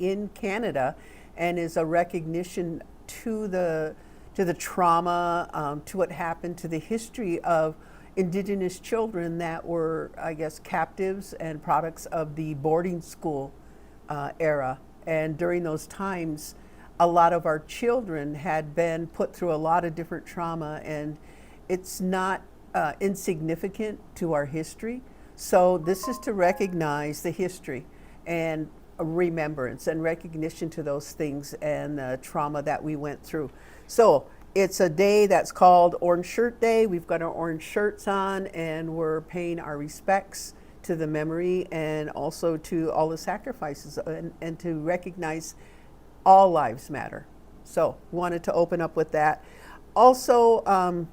in Canada, and is a recognition to the trauma, to what happened, to the history of Indigenous children that were, I guess, captives and products of the boarding school era. And during those times, a lot of our children had been put through a lot of different trauma, and it's not insignificant to our history. So this is to recognize the history and a remembrance and recognition to those things and the trauma that we went through. So it's a day that's called Orange Shirt Day. We've got our orange shirts on, and we're paying our respects to the memory and also to all the sacrifices, and to recognize all lives matter. So wanted to open up with that. Also,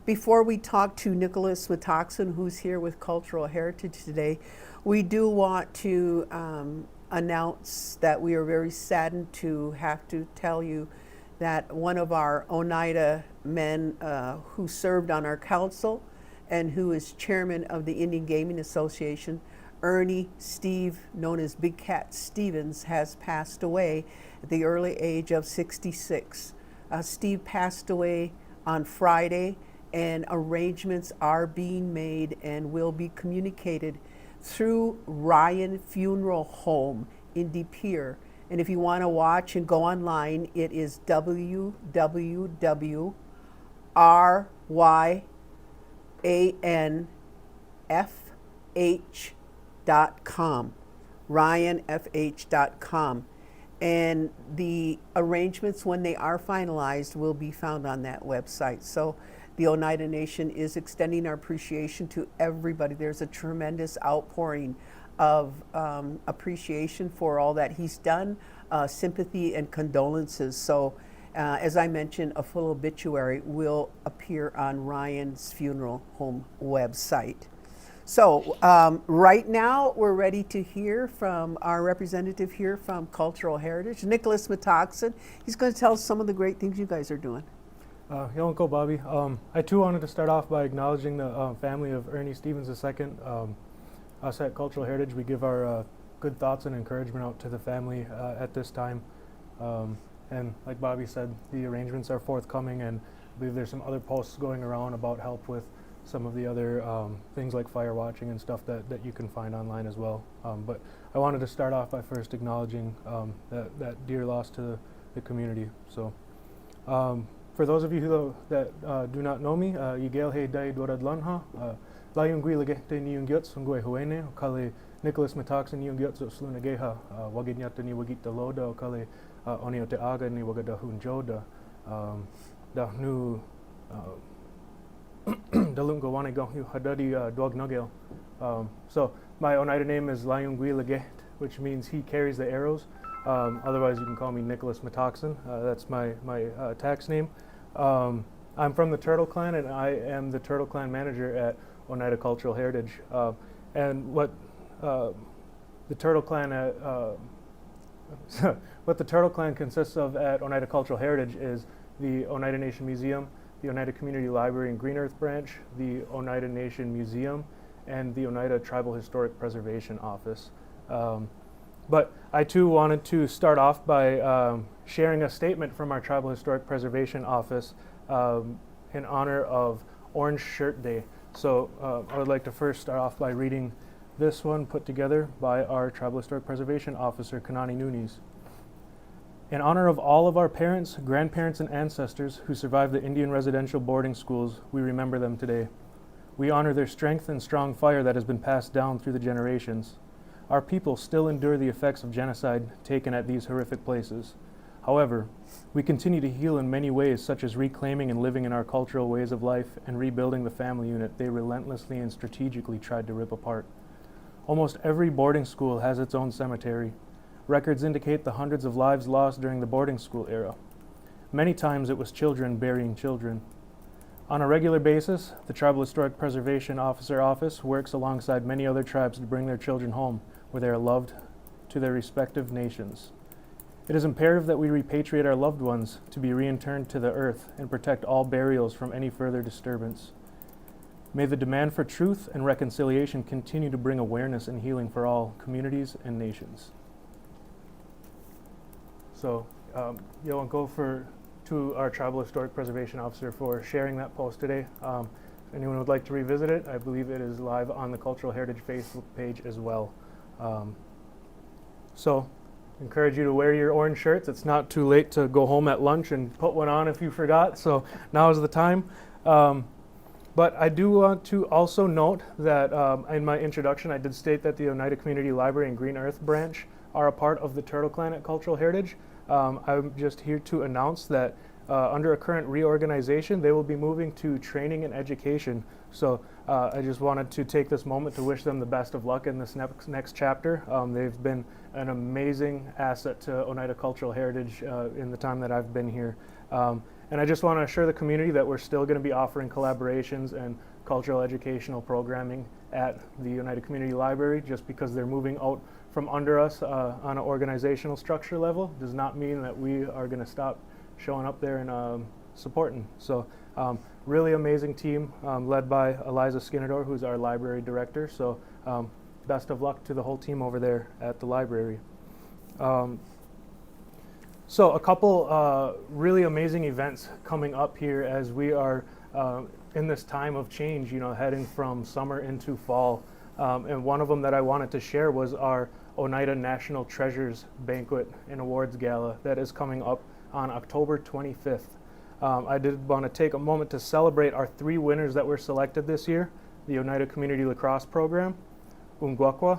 before we talk to Nicholas Metoxen, who's here with Cultural Heritage today, we do want to announce that we are very saddened to have to tell you that one of our Oneida men who served on our council and who is chairman of the Indian Gaming Association, Ernie Steve, known as Big Cat Stevens, has passed away at the early age of 66. Steve passed away on Friday, and arrangements are being made and will be communicated through Ryan Funeral Home in De Pere. And if you want to watch and go online, it is www.ryanfh.com, ryanfh.com. And the arrangements, when they are finalized, will be found on that website. So the Oneida Nation is extending our appreciation to everybody. There's a tremendous outpouring of appreciation for all that he's done, sympathy and condolences. So as I mentioned, a full obituary will appear on Ryan's Funeral Home website. So right now we're ready to hear from our representative here from Cultural Heritage, Nicholas Metoxen. He's going to tell us some of the great things you guys are doing. Yawʌko, Bobbi. I too wanted to start off by acknowledging the family of Ernie Stevens II. Us at Cultural Heritage, we give our good thoughts and encouragement out to the family at this time. And like Bobbi said, the arrangements are forthcoming, and I believe there's some other posts going around about help with some of the other things like fire watching and stuff that you can find online as well. But I wanted to start off by first acknowledging that dear loss to the community. So for those of you that do not know me, Yigel Hey Dai Dwarad Lanha, Layung Gui Legete Niung Gyot Sungwe Huene, Kale Nicholas Metoxen Niung Gyot Sluna Geha, Waginyata Ni Wagita Loda, Kale Oniote Aga Ni Wagada Hunjoda, Da Nu Dalungo Wane Gohu Hadadi Dog Nugel. So my Oneida name is Layung Gui Leget, which means he carries the arrows. Otherwise, you can call me Nicholas Metoxen. That's my tax name. I'm from the Turtle Clan, and I am the Turtle Clan manager at Oneida Cultural Heritage. And what the Turtle Clan what the Turtle Clan consists of at Oneida Cultural Heritage is the Oneida Nation Museum, the Oneida Community Library and Green Earth Branch, the Oneida Nation Museum, and the Oneida Tribal Historic Preservation Office. But I too wanted to start off by sharing a statement from our Tribal Historic Preservation Office in honor of Orange Shirt Day. So I would like to first start off by reading this one put together by our Tribal Historic Preservation Officer, Kanani Nunes. In honor of all of our parents, grandparents, and ancestors who survived the Indian residential boarding schools, we remember them today. We honor their strength and strong fire that has been passed down through the generations. Our people still endure the effects of genocide taken at these horrific places. However, we continue to heal in many ways, such as reclaiming and living in our cultural ways of life and rebuilding the family unit they relentlessly and strategically tried to rip apart. Almost every boarding school has its own cemetery. Records indicate the hundreds of lives lost during the boarding school era. Many times it was children burying children. On a regular basis, the Tribal Historic Preservation Officer Office works alongside many other tribes to bring their children home, where they are loved to their respective nations. It is imperative that we repatriate our loved ones to be reinterned to the earth and protect all burials from any further disturbance. May the demand for truth and reconciliation continue to bring awareness and healing for all communities and nations. So Yawʌko to our Tribal Historic Preservation Officer for sharing that post today. If anyone would like to revisit it, I believe it is live on the Cultural Heritage Facebook page as well. So encourage you to wear your orange shirts. It's not too late to go home at lunch and put one on if you forgot, so now is the time. But I do want to also note that in my introduction I did state that the Oneida Community Library and Green Earth branch are a part of the Turtle Clan at Cultural Heritage. I'm just here to announce that under a current reorganization, they will be moving to training and education. So I just wanted to take this moment to wish them the best of luck in this next chapter. They've been an amazing asset to Oneida Cultural Heritage in the time that I've been here. And I just want to assure the community that we're still going to be offering collaborations and cultural educational programming at the Oneida Community Library. Just because they're moving out from under us on an organizational structure level does not mean that we are going to stop showing up there and supporting. So really amazing team led by Eliza Skinnador, who's our library director. So best of luck to the whole team over there at the library. So a couple really amazing events coming up here as we are in this time of change, heading from summer into fall. And one of them that I wanted to share was our Oneida National Treasures Banquet and Awards Gala that is coming up on October 25th. I did want to take a moment to celebrate our 3 winners that were selected this year: the Oneida Community Lacrosse Program, Yawʌko,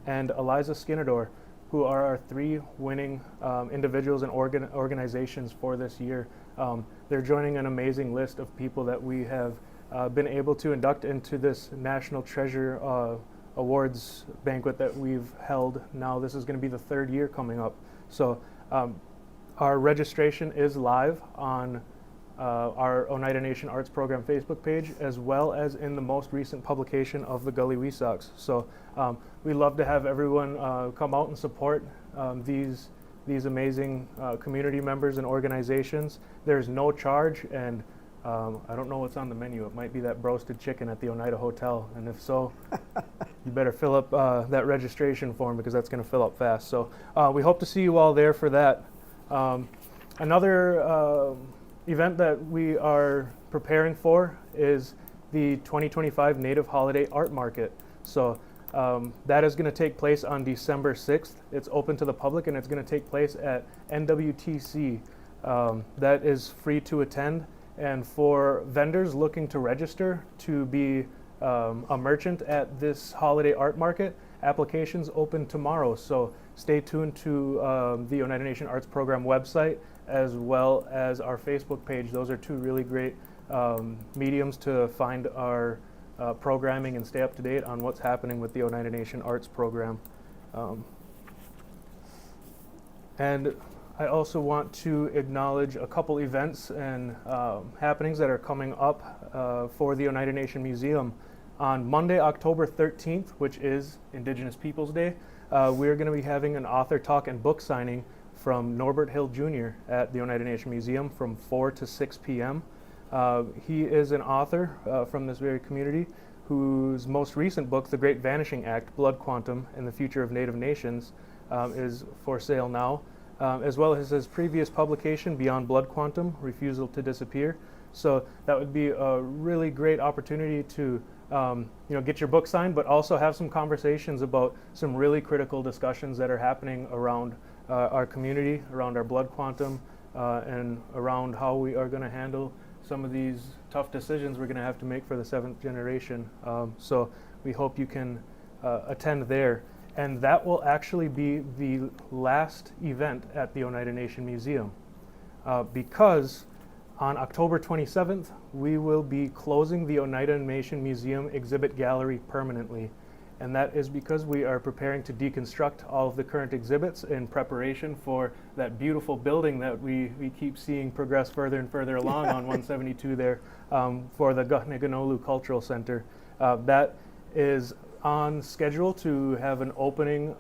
and Eliza Skinnador, who are our 3 winning individuals and organizations for this year. They're joining an amazing list of people that we have been able to induct into this National Treasure Awards banquet that we've held. Now this is going to be the 3rd year coming up. So our registration is live on our Oneida Nation Arts Program Facebook page, as well as in the most recent publication of the Gully Wee Sox. So we love to have everyone come out and support these amazing community members and organizations. There's no charge, and I don't know what's on the menu. It might be that roasted chicken at the Oneida Hotel, and if so, you better fill up that registration form because that's going to fill up fast. So we hope to see you all there for that. Another event that we are preparing for is the 2025 Native Holiday Art Market. So that is going to take place on December 6th. It's open to the public and it's going to take place at NWTC. That is free to attend, and for vendors looking to register to be a merchant at this holiday art market, applications open tomorrow. So stay tuned to the Oneida Nation Arts Program website as well as our Facebook page. Those are 2 really great mediums to find our programming and stay up to date on what's happening with the Oneida Nation Arts Program. And I also want to acknowledge a couple events and happenings that are coming up for the Oneida Nation Museum. On Monday, October 13th, which is Indigenous Peoples Day, we're going to be having an author talk and book signing from Norbert Hill Jr. at the Oneida Nation Museum from 4 to 6 p.m. He is an author from this very community whose most recent book, The Great Vanishing Act, Blood Quantum and the Future of Native Nations, is for sale now, as well as his previous publication, Beyond Blood Quantum, Refusal to Disappear. So that would be a really great opportunity to get your book signed, but also have some conversations about some really critical discussions that are happening around our community, around our blood quantum, and around how we are going to handle some of these tough decisions we're going to have to make for the 7th generation. So we hope you can attend there. And that will actually be the last event at the Oneida Nation Museum, because on October 27th, we will be closing the Oneida Nation Museum exhibit gallery permanently. And that is because we are preparing to deconstruct all of the current exhibits in preparation for that beautiful building that we keep seeing progress further and further along on 172 there for the Oneida Cultural Center. That is on schedule to have an opening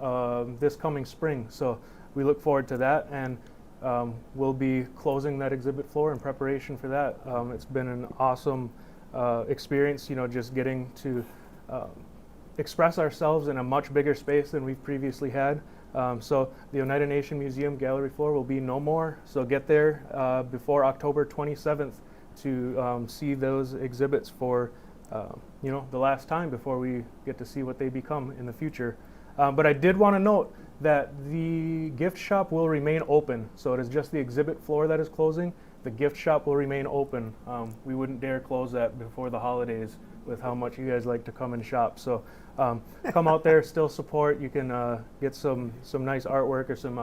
this coming spring. So we look forward to that, and we'll be closing that exhibit floor in preparation for that. It's been an awesome experience, just getting to express ourselves in a much bigger space than we've previously had. So the Oneida Nation Museum gallery floor will be no more. So get there before October 27th to see those exhibits for the last time before we get to see what they become in the future. But I did want to note that the gift shop will remain open. So it is just the exhibit floor that is closing. The gift shop will remain open. We wouldn't dare close that before the holidays with how much you guys like to come and shop. So come out there, still support. You can get some nice artwork or some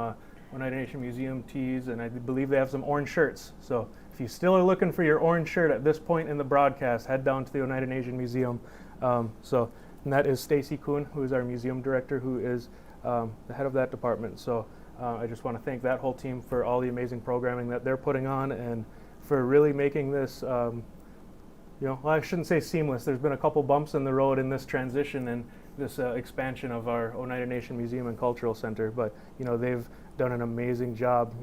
Oneida Nation Museum tees, and I believe they have some orange shirts. So if you still are looking for your orange shirt at this point in the broadcast, head down to the Oneida Nation Museum. And that is Stacy Kuhn, who is our museum director, who is the head of that department. So I just want to thank that whole team for all the amazing programming that they're putting on and for really making this, well, I shouldn't say seamless. There's been a couple bumps in the road in this transition and this expansion of our Oneida Nation Museum and Cultural Center, but they've done an amazing job,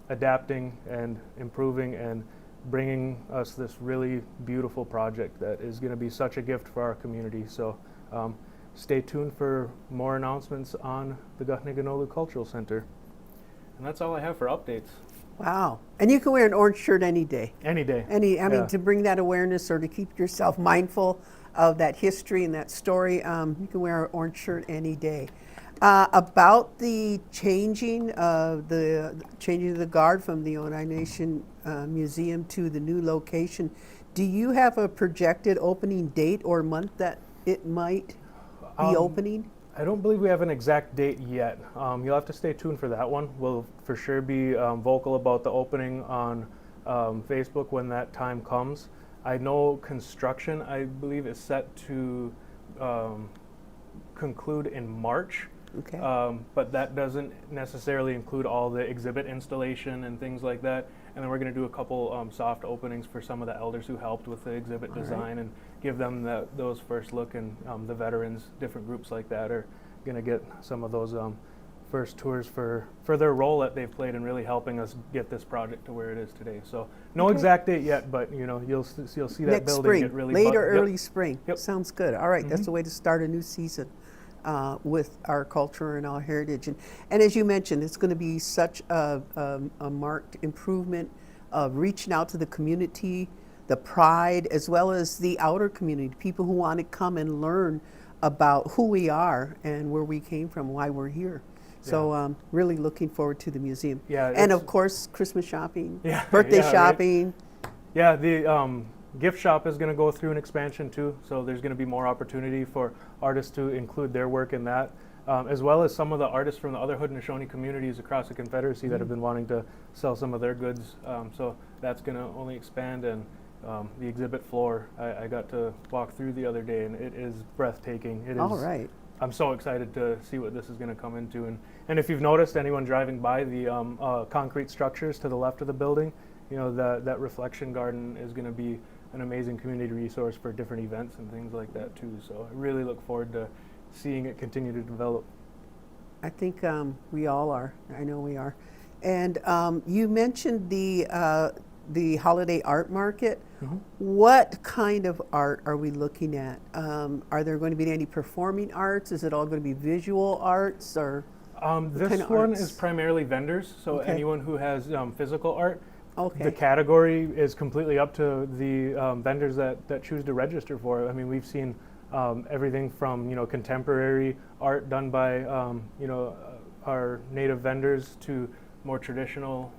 adapting and improving and bringing us this really beautiful project that is going to be such a gift for our community. So stay tuned for more announcements on the Oneida Cultural Center. And that's all I have for updates. Wow. And you can wear an orange shirt any day. Any day. I mean, to bring that awareness or to keep yourself mindful of that history and that story, you can wear an orange shirt any day. About the changing of the guard from the Oneida Nation Museum to the new location, do you have a projected opening date or month that it might be opening? I don't believe we have an exact date yet. You'll have to stay tuned for that one. We'll for sure be vocal about the opening on Facebook when that time comes. I know construction, I believe, is set to conclude in March. Okay. But that doesn't necessarily include all the exhibit installation and things like that. And then we're going to do a couple soft openings for some of the elders who helped with the exhibit design and give them those first look. And the veterans, different groups like that, are going to get some of those first tours for their role that they've played in really helping us get this project to where it is today. So no exact date yet, but you'll see that Next building spring, get really late or early spring. Yep. Sounds good. All right, that's a way to start a new season with our culture and our heritage. And as you mentioned, it's going to be such a marked improvement of reaching out to the community, the pride, as well as the outer community, people who want to come and learn about who we are and where we came from, why we're here. So really looking forward to the museum. Yeah, and of course, Christmas shopping, Yeah, birthday yeah, right. shopping. Yeah, the gift shop is going to go through an expansion too, so there's going to be more opportunity for artists to include their work in that, as well as some of the artists from the other Haudenosaunee communities across the Confederacy that have been wanting to sell some of their goods. So that's going to only expand, and the exhibit floor, I got to walk through the other day, and it is breathtaking. It is. All right. I'm so excited to see what this is going to come into, and if you've noticed, anyone driving by the concrete structures to the left of the building, that reflection garden is going to be an amazing community resource for different events and things like that too. So I really look forward to seeing it continue to develop. I think we all are. I know we are. And you mentioned the holiday art market. Mm-hmm. What kind of art are we looking at? Are there going to be any performing arts? Is it all going to be visual arts or? This one is primarily vendors, so anyone who has physical art. Okay. The category is completely up to the vendors that choose to register for it. I mean, we've seen everything from contemporary art done by our native vendors to more traditional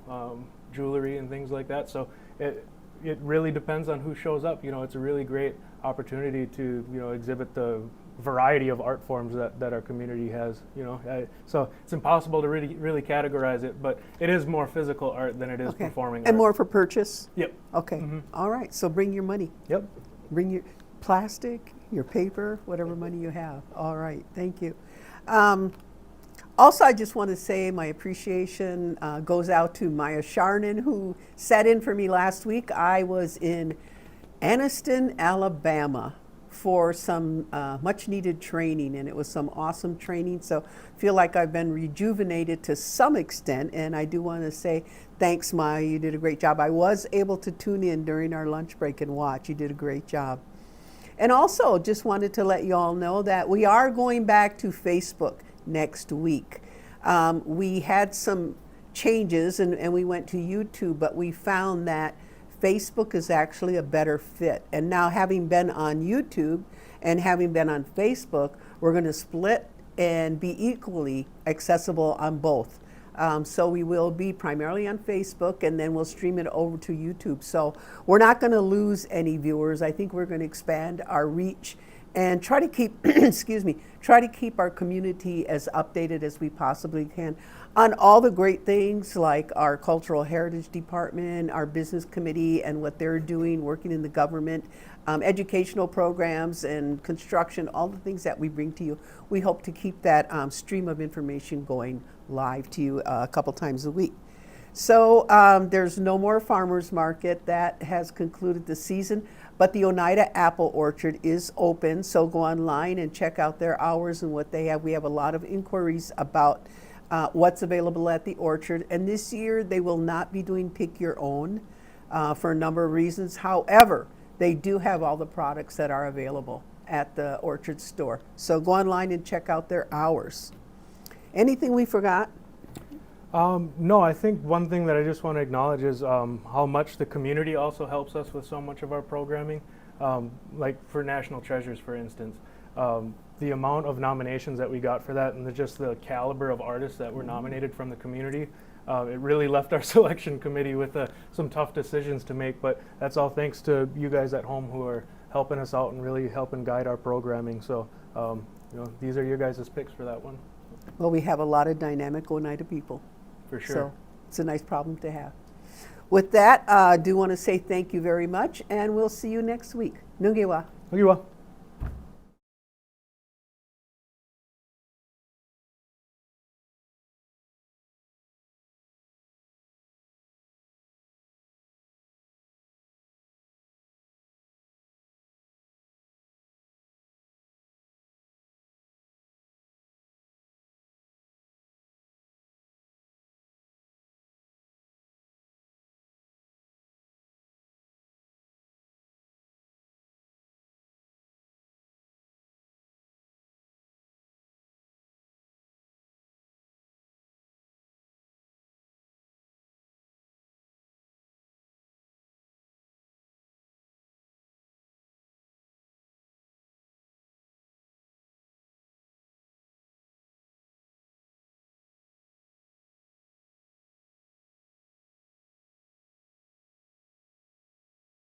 jewelry and things like that. So it really depends on who shows up. It's a really great opportunity to exhibit the variety of art forms that our community has. So it's impossible to really categorize it, but it is more physical art than it is performing art. And more for purchase? Yep. Okay. Mm-hmm. All right. So bring your money. Yep. Bring your plastic, your paper, whatever money you have. All right. Thank you. Also, I just want to say my appreciation goes out to Maya Sharnan, who sat in for me last week. I was in Anniston, Alabama for some much needed training, and it was some awesome training. So I feel like I've been rejuvenated to some extent, and I do want to say thanks, Maya. You did a great job. I was able to tune in during our lunch break and watch. You did a great job. And also just wanted to let you all know that we are going back to Facebook. next week. We had some changes and we went to YouTube, but we found that Facebook is actually a better fit. And now, having been on YouTube and having been on Facebook, we're going to split and be equally accessible on both. So we will be primarily on Facebook, and then we'll stream it over to YouTube. So we're not going to lose any viewers. I think we're going to expand our reach and try to keep, excuse me, try to keep our community as updated as we possibly can on all the great things like our Cultural Heritage Department, our business committee, and what they're doing, working in the government, educational programs and construction, all the things that we bring to you. We hope to keep that stream of information going live to you a couple times a week. So there's no more farmers market. That has concluded the season, but the Oneida Apple Orchard is open. So go online and check out their hours and what they have. We have a lot of inquiries about what's available at the orchard. And this year they will not be doing pick your own for a number of reasons. However, they do have all the products that are available at the orchard store. So go online and check out their hours. Anything we forgot? No, I think one thing that I just want to acknowledge is how much the community also helps us with so much of our programming. Like for National Treasures, for instance, the amount of nominations that we got for that and just the caliber of artists that were nominated from the community, it really left our selection committee with some tough decisions to make, but that's all thanks to you guys at home who are helping us out and really helping guide our programming. So you know, these are your guys' picks for that one. Well, we have a lot of dynamic Oneida people. For sure. So it's a nice problem to have. With that, I do want to say thank you very much, and we'll see you next week. Nungiwa. Nungiwa.